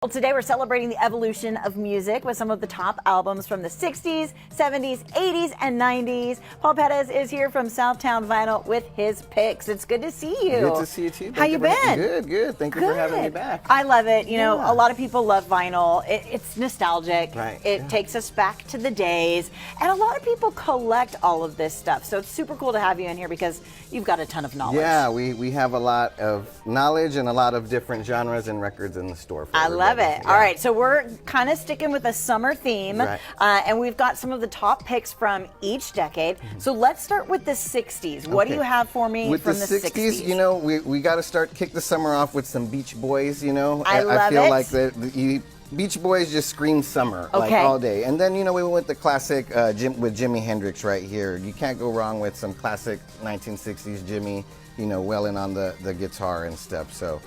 Well, today we're celebrating the evolution of music with some of the top albums from the 60s, 70s, 80s, and 90s. Paul Perez is here from Southtown Vinyl with his picks. It's good to see you. Good to see you too. How you been? Good. Thank you for having me back. I love it. You know, a lot of people love vinyl. It's nostalgic. Right. It takes us back to the days. And a lot of people collect all of this stuff. So it's super cool to have you in here because you've got a ton of knowledge. Yeah, we have a lot of knowledge and a lot of different genres and records in the store for everybody. I love it. Yeah. All right, so we're kind of sticking with a summer theme, Right. And we've got some of the top picks from each decade. So let's start with the 60s. What do you have for me with from the 60s? You know, we got to kick the summer off with some Beach Boys. You know, I feel it. like Beach Boys just scream summer like Okay. all day. And then, you know, we went with the classic with Jimi Hendrix right here. You can't go wrong with some classic 1960s Jimi, you know, welling on the guitar and stuff. So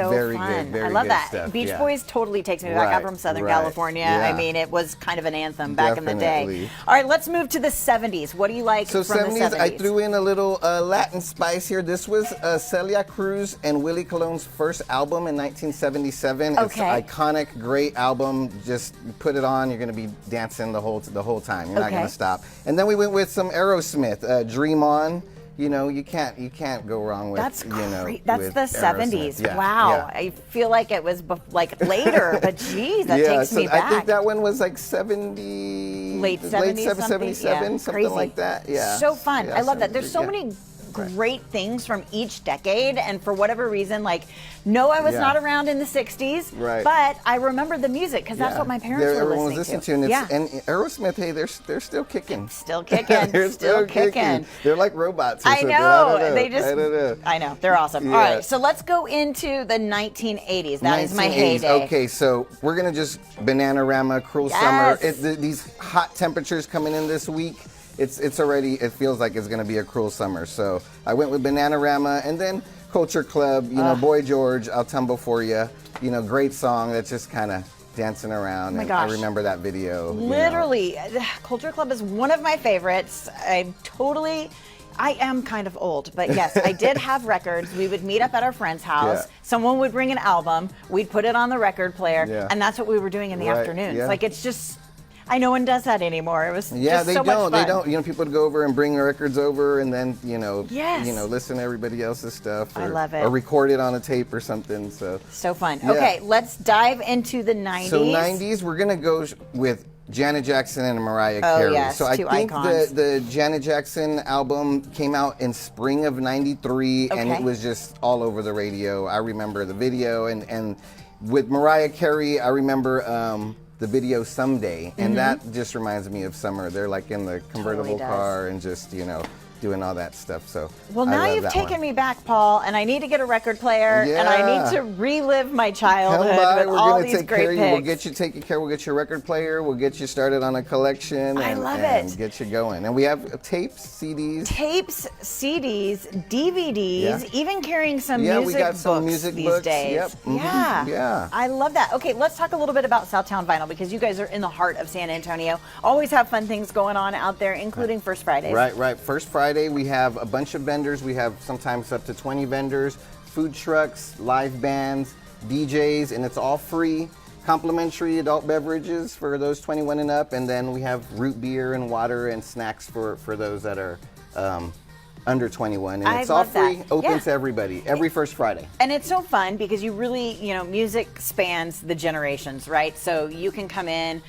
very fun. good, very I love good that. stuff. Beach Yeah. Boys totally takes me back. I'm Right, from Southern right. California. Yeah. I mean, it was kind of an anthem back in the day. Definitely. All right, let's move to the 70s. What do you like So from the 70s? I threw in a little Latin spice here. This was Celia Cruz and Willie Colon's first album in 1977. It's Okay. an iconic, great album. Just put it on, you're going to be dancing the whole time. You're not Okay. going to stop. And then we went with some Aerosmith, Dream On. You know, you can't go wrong with. That's you know, great. That's with the Aerosmith. 70s. Yeah, Wow. yeah. I feel like it was like later, but geez, that Yeah, takes so me back. I think that one was like 70, late 70s, something? 77, Yeah, something crazy. like that. Yeah. So fun. Yeah, I love that. There's so yeah. many great things from each decade, and for whatever reason, like, no, I was Yeah. not around in the 60s, Right. but I remember the music because that's Yeah. what my parents were Everyone was listening listening to. Yeah. And Aerosmith, hey, they're still kicking. Still kicking. They're still kicking. They're like robots. Or I something. know. don't They just. I don't know. I know. They're awesome. Yeah. All right. So let's go into the 1980s. That is my 1980s. heyday. Okay, so we're gonna just Bananarama, Cruel Yes. Summer. These hot temperatures coming in this week. It's already. It feels like it's gonna be a cruel summer. So I went with Bananarama, and then Culture Club. You know, Boy George, I'll Tumble for You. You know, great song that's just kind of dancing around. my and gosh. I remember that video. you know. Literally, Culture Club is one of my favorites. I am kind of old, but yes, I did have records. We would meet up at our friend's house. Yeah. Someone would bring an album. We'd put it on the record player, Yeah. and that's what we were doing in the Right, afternoons. yeah. Like, it's just, no one does that anymore. It was Yeah, just they so don't. much fun. They don't. You know, people would go over and bring records over, and then Yes. listen to everybody else's stuff. Or, I love it. Or record it on a tape or something. So So fun. Yeah. Okay, let's dive into the 90s. So 90s, we're gonna go with Janet Jackson and Mariah Oh, Carey. yes, so I two think icons. the Janet Jackson album came out in spring of '93, and Okay. it was just all over the radio. I remember the video, and with Mariah Carey, I remember the video Someday, and that just reminds me of summer. They're like in the convertible does. car and just doing all that stuff. So Well, I now love you've that taken one. me back, Paul, and I need to get a record player, and I Yeah. need to relive my Come childhood by, with we're all gonna these take great care of you. picks. We'll get you taken care. We'll get you a record player. We'll get you started on a collection. I And, love and it. Get you going. And we have tapes, CDs. Tapes, CDs, DVDs, Yeah. even carrying some Yeah, we music got some books music these books. days. Yep. Mhm. Yeah. Yeah. I love that. Okay, let's talk a little bit about Southtown Vinyl because you guys are in the heart of San Antonio. Always have fun things going on out there, including First Fridays. Right. First Friday, we have a bunch of vendors. We have sometimes up to 20 vendors, food trucks, live bands, DJs, and it's all free. Complimentary adult beverages for those 21 and up, and then we have root beer and water and snacks for those that are under 21. And I it's all love that. free, open Yeah. to everybody, every First Friday. And it's so fun because you really, music spans the generations, right? So you can come in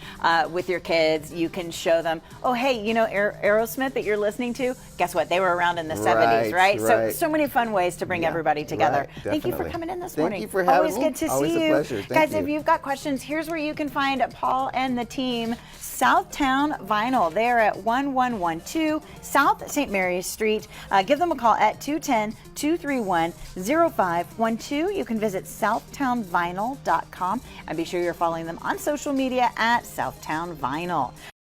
with your kids, you can show them, oh, hey, Aerosmith that you're listening to, guess what? They were around in the 70s, right? So many fun ways to bring Yeah, everybody together. right, Thank you for definitely. coming in this Thank morning. you for having Always me. good to Always see a you. pleasure. Thank Guys, you. if you've got questions, here's where you can find Paul and the team. Southtown Vinyl. They are at 1112 South St. Mary's Street. Give them a call at 210-231-0512. You can visit southtownvinyl.com and be sure you're following them on social media at Southtown Vinyl.